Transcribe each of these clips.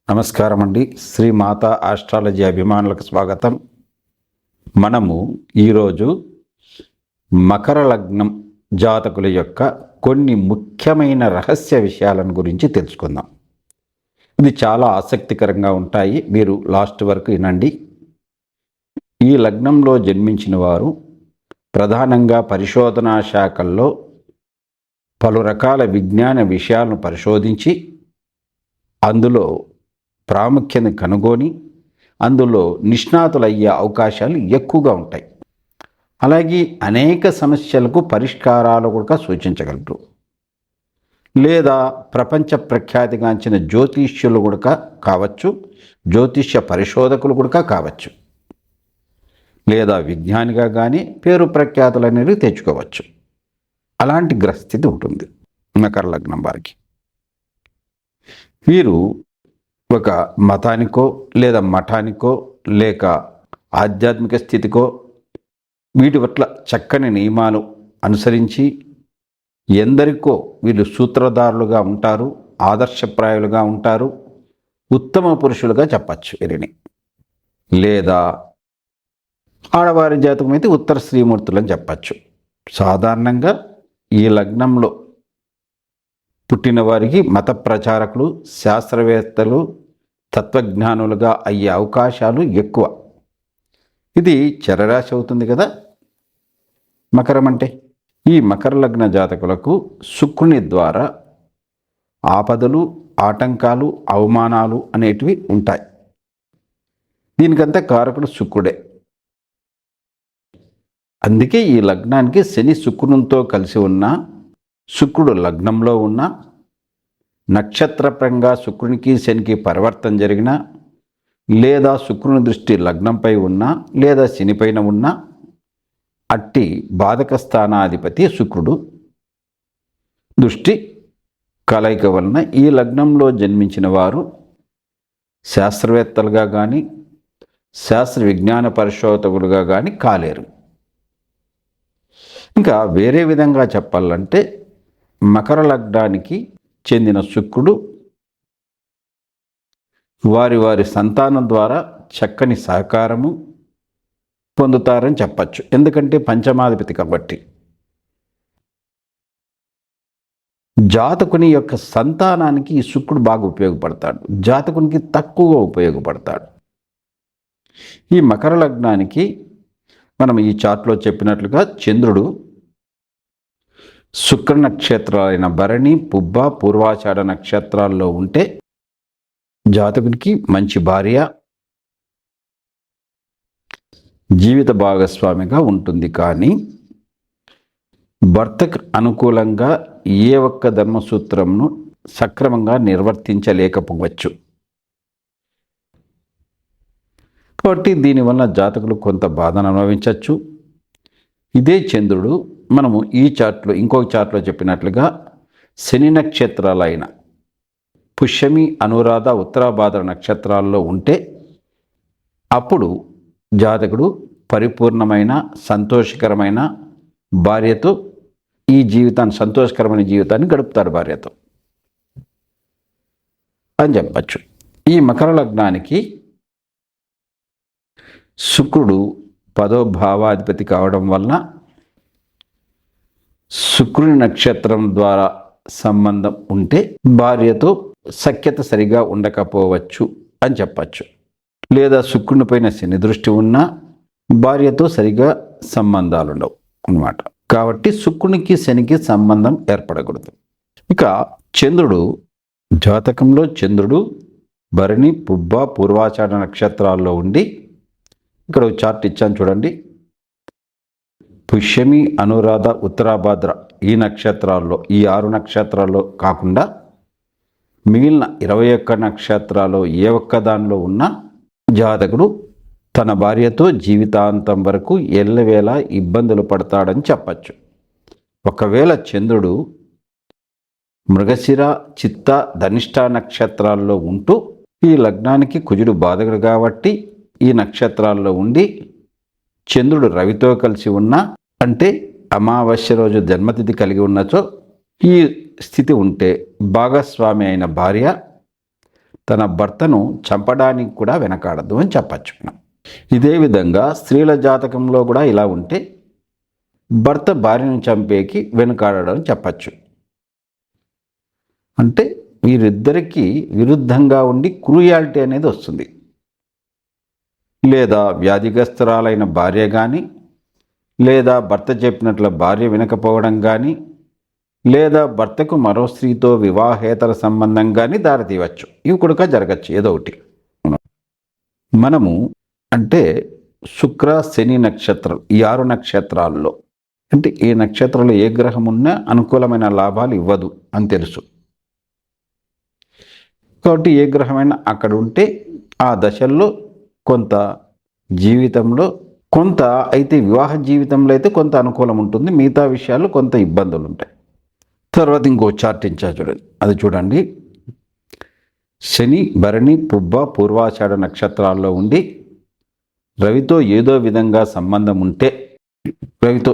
నమస్కారం అండి. శ్రీ మాతా ఆస్ట్రాలజీ అభిమానులకు స్వాగతం. మనము ఈరోజు మకర లగ్నం జాతకుల యొక్క కొన్ని ముఖ్యమైన రహస్య విషయాలను గురించి తెలుసుకుందాం. ఇది చాలా ఆసక్తికరంగా ఉంటాయి. మీరు లాస్ట్ వరకు వినండి. ఈ లగ్నంలో జన్మించిన వారు ప్రధానంగా పరిశోధనా శాఖల్లో పలు రకాల విజ్ఞాన విషయాలను పరిశోధించి అందులో ప్రాముఖ్యతను కనుగొని అందులో నిష్ణాతులయ్యే అవకాశాలు ఎక్కువగా ఉంటాయి. అలాగే అనేక సమస్యలకు పరిష్కారాలు కూడా సూచించగలరు. లేదా ప్రపంచ ప్రఖ్యాతిగాంచిన జ్యోతిష్యులు కూడా కావచ్చు, జ్యోతిష్య పరిశోధకులు కూడా కావచ్చు, లేదా విజ్ఞానిగా కానీ పేరు ప్రఖ్యాతులు అనేవి తెచ్చుకోవచ్చు. అలాంటి గ్రహస్థితి ఉంటుంది మకర లగ్నం వారికి. వీరు ఒక మతానికో లేదా మఠానికో లేక ఆధ్యాత్మిక స్థితికో వీటి పట్ల చక్కని నియమాలు అనుసరించి ఎందరికో వీళ్ళు సూత్రధారులుగా ఉంటారు, ఆదర్శప్రాయులుగా ఉంటారు, ఉత్తమ పురుషులుగా చెప్పచ్చు వీరిని. లేదా ఆడవారి జాతకం అయితే ఉత్తర శ్రీమూర్తులు అని చెప్పచ్చు. సాధారణంగా ఈ లగ్నంలో పుట్టిన వారికి మత ప్రచారకులు, శాస్త్రవేత్తలు, తత్వజ్ఞానులుగా అయ్యే అవకాశాలు ఎక్కువ. ఇది చరరాశి అవుతుంది కదా మకరం అంటే. ఈ మకర లగ్న జాతకులకు శుక్రుని ద్వారా ఆపదలు, ఆటంకాలు, అవమానాలు అనేటివి ఉంటాయి. దీనికంతా కారకుడు శుక్రుడే. అందుకే ఈ లగ్నానికి శని శుక్రునితో కలిసి ఉన్న, శుక్రుడు లగ్నంలో ఉన్న, నక్షత్రపరంగా శుక్రునికి శనికి పరివర్తన జరిగిన, లేదా శుక్రుని దృష్టి లగ్నంపై ఉన్నా లేదా శనిపైన ఉన్నా అట్టి బాధక స్థానాధిపతి శుక్రుడు దృష్టి కలయిక వలన ఈ లగ్నంలో జన్మించిన వారు శాస్త్రవేత్తలుగా కానీ శాస్త్ర విజ్ఞాన పరిశోధకులుగా కానీ కాలేరు. ఇంకా వేరే విధంగా చెప్పాలంటే మకర లగ్నానికి చెందిన శుక్రుడు వారి వారి సంతానం ద్వారా చక్కని సహకారము పొందుతారని చెప్పచ్చు. ఎందుకంటే పంచమాధిపతి కాబట్టి. జాతకుని యొక్క సంతానానికి ఈ శుక్రుడు బాగా ఉపయోగపడతాడు, జాతకునికి తక్కువగా ఉపయోగపడతాడు. ఈ మకర లగ్నానికి మనం ఈ చార్ట్లో చెప్పినట్లుగా చంద్రుడు శుక్ర నక్షత్రాలైన భరణి, పుబ్బ, పూర్వాషాఢ నక్షత్రాల్లో ఉంటే జాతకునికి మంచి భార్య, జీవిత భాగస్వామిగా ఉంటుంది. కానీ భర్తకు అనుకూలంగా ఏ ఒక్క ధర్మసూత్రంను సక్రమంగా నిర్వర్తించలేకపోవచ్చు. కాబట్టి దీనివల్ల జాతకులు కొంత బాధను అనుభవించవచ్చు. ఇదే చంద్రుడు మనము ఈ చార్ట్లో ఇంకొక చార్ట్లో చెప్పినట్లుగా శని నక్షత్రాలైన పుష్యమి, అనురాధ, ఉత్తరాభాద్ర నక్షత్రాల్లో ఉంటే అప్పుడు జాతకుడు పరిపూర్ణమైన సంతోషకరమైన భార్యతో ఈ జీవితాన్ని, సంతోషకరమైన జీవితాన్ని గడుపుతాడు భార్యతో అని చెప్పచ్చు. ఈ మకర లగ్నానికి శుక్రుడు 10వ భావాధిపతి కావడం వలన శుక్రుని నక్షత్రం ద్వారా సంబంధం ఉంటే భార్యతో సఖ్యత సరిగా ఉండకపోవచ్చు అని చెప్పచ్చు. లేదా శుక్రుని పైన శని దృష్టి ఉన్నా భార్యతో సరిగా సంబంధాలు ఉండవు అన్నమాట. కాబట్టి శుక్రునికి శనికి సంబంధం ఏర్పడకూడదు. ఇక చంద్రుడు జాతకంలో చంద్రుడు భరణి, పుబ్బ, పూర్వాషాఢ నక్షత్రాల్లో ఉండి, ఇక్కడ ఒక చార్ట్ ఇచ్చాను చూడండి. పుష్యమి, అనురాధ, ఉత్తరాభాద్ర ఈ నక్షత్రాల్లో, ఈ 6 నక్షత్రాల్లో కాకుండా మిగిలిన 21 నక్షత్రాల్లో ఏ ఒక్క దానిలో ఉన్న జాతకుడు తన భార్యతో జీవితాంతం వరకు ఎల్లవేళ ఇబ్బందులు పడతాడని చెప్పచ్చు. ఒకవేళ చంద్రుడు మృగశిర, చిత్త, ధనిష్ట నక్షత్రాల్లో ఉంటూ ఈ లగ్నానికి కుజుడు బాధకుడు కాబట్టి ఈ నక్షత్రాల్లో ఉండి చంద్రుడు రవితో కలిసి ఉన్నా, అంటే అమావాస్య రోజు జన్మతిథి కలిగి ఉన్నచో ఈ స్థితి ఉంటే భాగస్వామి అయిన భార్య తన భర్తను చంపడానికి కూడా వెనకాడదు అని చెప్పచ్చు. ఇదే విధంగా స్త్రీల జాతకంలో కూడా ఇలా ఉంటే భర్త భార్యను చంపేకి వెనుకాడడం చెప్పచ్చు. అంటే వీరిద్దరికీ విరుద్ధంగా ఉండి క్రూయాలిటీ అనేది వస్తుంది. లేదా వ్యాధిగ్రస్తురాలైన భార్య కానీ, లేదా భర్త చెప్పినట్లు భార్య వినకపోవడం కానీ, లేదా భర్తకు మరో స్త్రీతో వివాహేతర సంబంధం కానీ దారితీయవచ్చు. ఇవి కూడా జరగచ్చు ఏదో ఒకటి. మనము అంటే శుక్ర శని నక్షత్రం, ఈ 6 నక్షత్రాల్లో అంటే ఈ నక్షత్రంలో ఏ గ్రహం ఉన్నా అనుకూలమైన లాభాలు ఇవ్వదు అని తెలుసు. కాబట్టి ఏ గ్రహమైనా అక్కడ ఉంటే ఆ దశల్లో కొంత జీవితంలో కొంత, అయితే వివాహ జీవితంలో అయితే కొంత అనుకూలం ఉంటుంది, మిగతా విషయాల్లో కొంత ఇబ్బందులు ఉంటాయి. తర్వాత ఇంకో చార్ట్ ఇచ్చా చూడండి, అది చూడండి. శని భరణి పుబ్బ పూర్వాషాఢ నక్షత్రాల్లో ఉండి రవితో ఏదో విధంగా సంబంధం ఉంటే, రవితో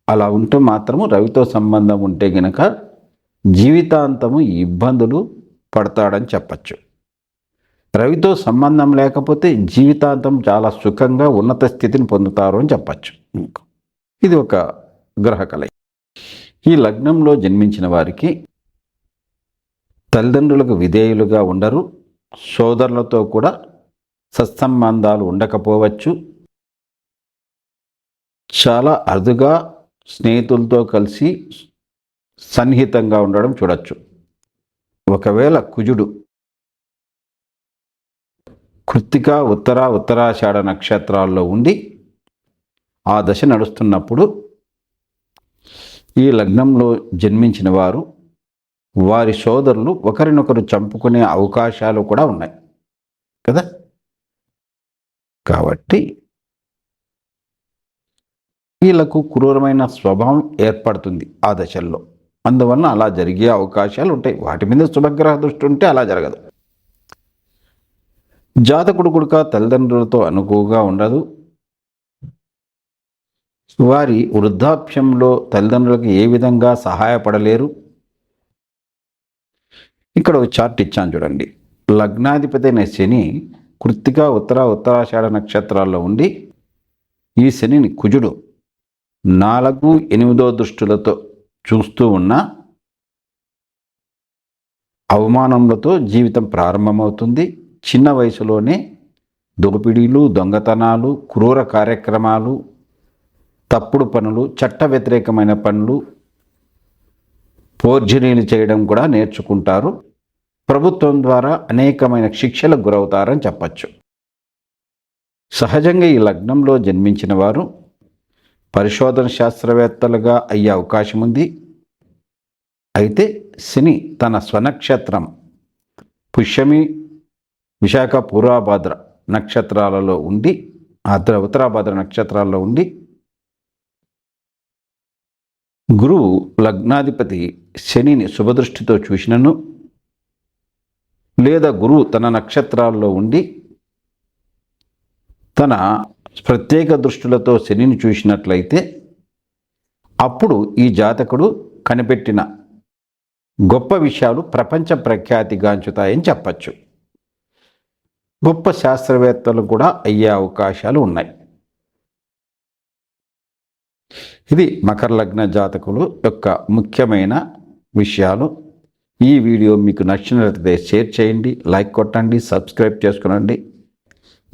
అలా ఉంటే మాత్రము, రవితో సంబంధం ఉంటే గనక జీవితాంతము ఇబ్బందులు పడతాడని చెప్పచ్చు. రవితో సంబంధం లేకపోతే జీవితాంతం చాలా సుఖంగా ఉన్నత స్థితిని పొందుతారు అని చెప్పచ్చు. ఇది ఒక గ్రహ కలయిక. ఈ లగ్నంలో జన్మించిన వారికి తల్లిదండ్రులకు విధేయులుగా ఉండరు, సోదరులతో కూడా సత్సంబంధాలు ఉండకపోవచ్చు, చాలా అరుదుగా స్నేహితులతో కలిసి సన్నిహితంగా ఉండడం చూడొచ్చు. ఒకవేళ కుజుడు కృత్తిక ఉత్తరాషాఢ నక్షత్రాల్లో ఉండి ఆ దశ నడుస్తున్నప్పుడు ఈ లగ్నంలో జన్మించిన వారు వారి సోదరులు ఒకరినొకరు చంపుకునే అవకాశాలు కూడా ఉన్నాయి కదా. కాబట్టి వీళ్ళకు క్రూరమైన స్వభావం ఏర్పడుతుంది ఆ దశల్లో. అందువలన అలా జరిగే అవకాశాలు ఉంటాయి. వాటి మీద శుభగ్రహ దృష్టి ఉంటే అలా జరగదు. జాతకుడు కూడా తల్లిదండ్రులతో అనుకువగా ఉండదు. వారి వృద్ధాప్యంలో తల్లిదండ్రులకు ఏ విధంగా సహాయపడలేరు. ఇక్కడ ఒక చార్ట్ ఇచ్చాను చూడండి. లగ్నాధిపతి అయిన శని కృత్తిక ఉత్తరాషాఢ నక్షత్రాల్లో ఉండి ఈ శనిని కుజుడు 4, 8 దృష్టులతో చూస్తూ ఉన్న అవమానములతో జీవితం ప్రారంభమవుతుంది. చిన్న వయసులోనే దోపిడీలు, దొంగతనాలు, క్రూర కార్యక్రమాలు, తప్పుడు పనులు, చట్ట వ్యతిరేకమైన పనులు, ఫోర్జరీలు చేయడం కూడా నేర్చుకుంటారు. ప్రభుత్వం ద్వారా అనేకమైన శిక్షలకు గురవుతారని చెప్పచ్చు. సహజంగా ఈ లగ్నంలో జన్మించిన వారు పరిశోధన శాస్త్రవేత్తలుగా అయ్యే అవకాశం ఉంది. అయితే శని తన స్వనక్షత్రం పుష్యమి, విశాఖ, పూర్వభాద్ర నక్షత్రాలలో ఉండి, ఉత్తరాభాద్ర నక్షత్రాల్లో ఉండి గురువు లగ్నాధిపతి శనిని శుభదృష్టితో చూసినను, లేదా గురువు తన నక్షత్రాల్లో ఉండి తన ప్రత్యేక దృష్టిలతో శనిని చూసినట్లయితే అప్పుడు ఈ జాతకుడు కనిపెట్టిన గొప్ప విషయాలు ప్రపంచ ప్రఖ్యాతిగాంచుతాయని చెప్పచ్చు. గొప్ప శాస్త్రవేత్తలు కూడా అయ్యే అవకాశాలు ఉన్నాయి. ఇది మకర లగ్న జాతకులు యొక్క ముఖ్యమైన విషయాలు. ఈ వీడియో మీకు నచ్చినట్లయితే షేర్ చేయండి, లైక్ కొట్టండి, సబ్స్క్రైబ్ చేసుకోండి.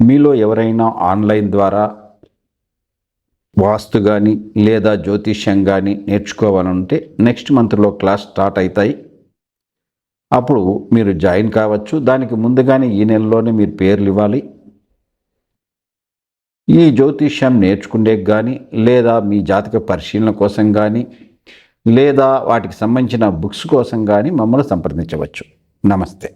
మీలో ఎవరైనా ఆన్లైన్ ద్వారా వాస్తు కానీ లేదా జ్యోతిష్యం కానీ నేర్చుకోవాలంటే నెక్స్ట్ మంత్లో క్లాస్ స్టార్ట్ అవుతాయి. అప్పుడు మీరు జాయిన్ కావచ్చు. దానికి ముందుగానే ఈ నెలలోనే మీరు పేర్లు ఇవ్వాలి. ఈ జ్యోతిష్యం నేర్చుకునే కానీ, లేదా మీ జాతక పరిశీలన కోసం కానీ, లేదా వాటికి సంబంధించిన బుక్స్ కోసం కానీ మమ్మల్ని సంప్రదించవచ్చు. నమస్తే.